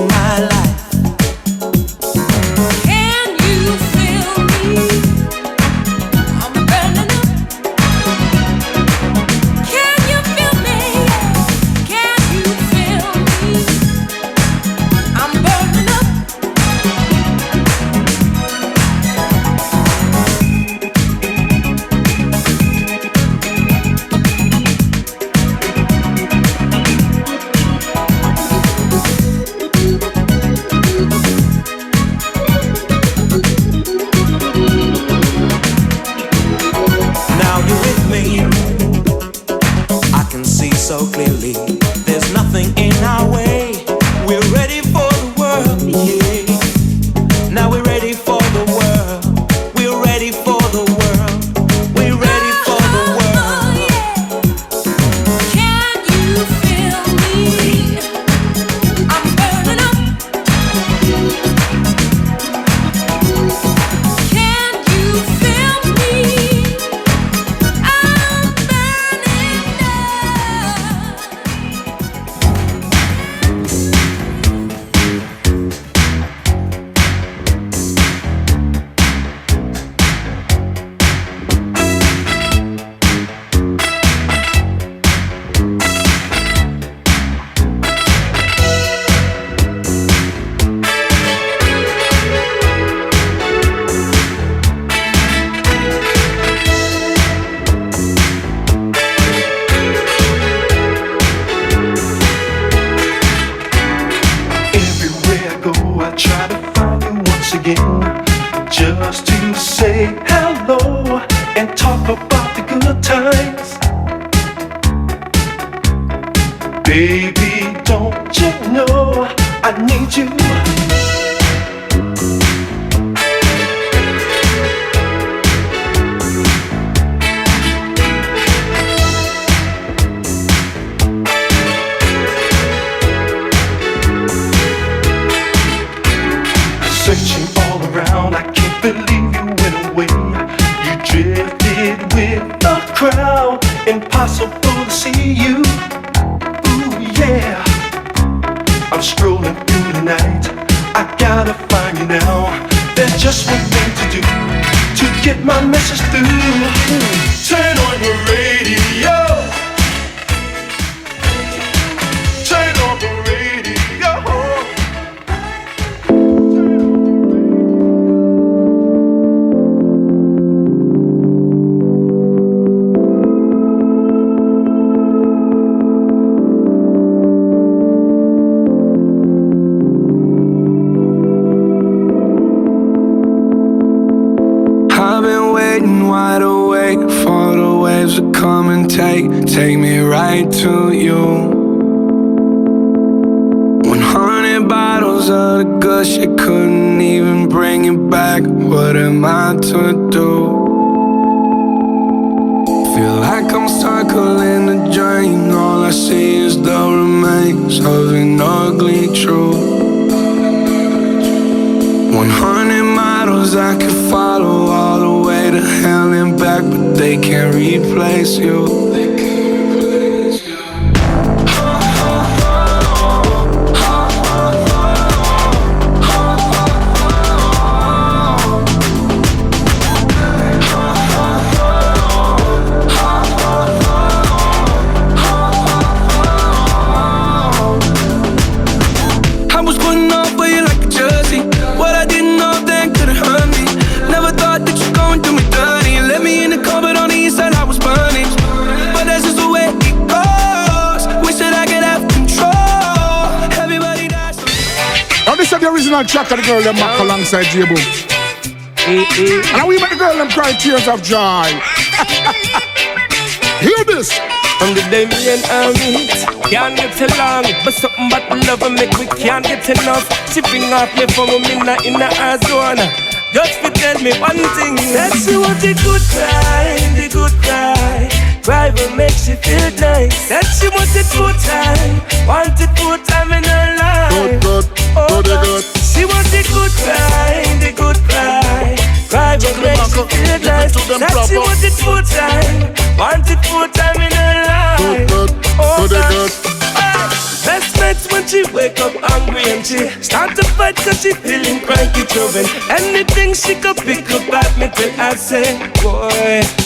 my life. Can you feel me? I'm burning up. Can you feel me? Can you feel me? I'm burning up. Now you're with me, I can see so clearly. There's nothing in our way. We're ready for the world, yeah. Now we're ready for the world. We're ready for the world. We're ready for the world. Can you feel me? I'm burning up. Can you feel me? I'm burning Everywhere I go, I try to find you once again, just to say hello and talk about the good times. Baby, don't you know I need you? Searching all around, I can't believe you went away. You drifted with the crowd, impossible to see you. Ooh, yeah. I'm strolling through the night, I gotta find you now. There's just one thing to do to get my message through. Turn on your radio. Turn on the radio. I've been waiting wide awake for the waves to come and take me right to you. 100 bottles of the good shit couldn't even bring it back. What am I to do? Feel like I'm circling the drain. All I see is the remains of an ugly truth. 100 models I could follow all the way to hell and back, but they can't replace you. I was putting on for you like a jersey. What I didn't know then couldn't hurt me. Never thought that you're going through me dirty. And left me in the cupboard on the east side, I was burning. But that's just the way it goes. Wish that I could have control. Everybody dies. Now this is the original track of the girl them back alongside J-Boom. And now we make the girl them cry tears of joy. Hear this. From the day me and her meet, can't get along, but something about love and make we can't get enough. She bring off me from a minute in her zone. Just to tell me one thing, that she want the good time, the good time. Drive and make she feel nice. That she want the good time, want the good time in her life. Good, good. She want the good time, the good time. Drive and make she feel nice. That she want the good time, want the good time in her life. Good. Best mates when she wake up hungry. and she start to fight cause she feeling cranky, children. Anything she could pick up at me till I say, boy,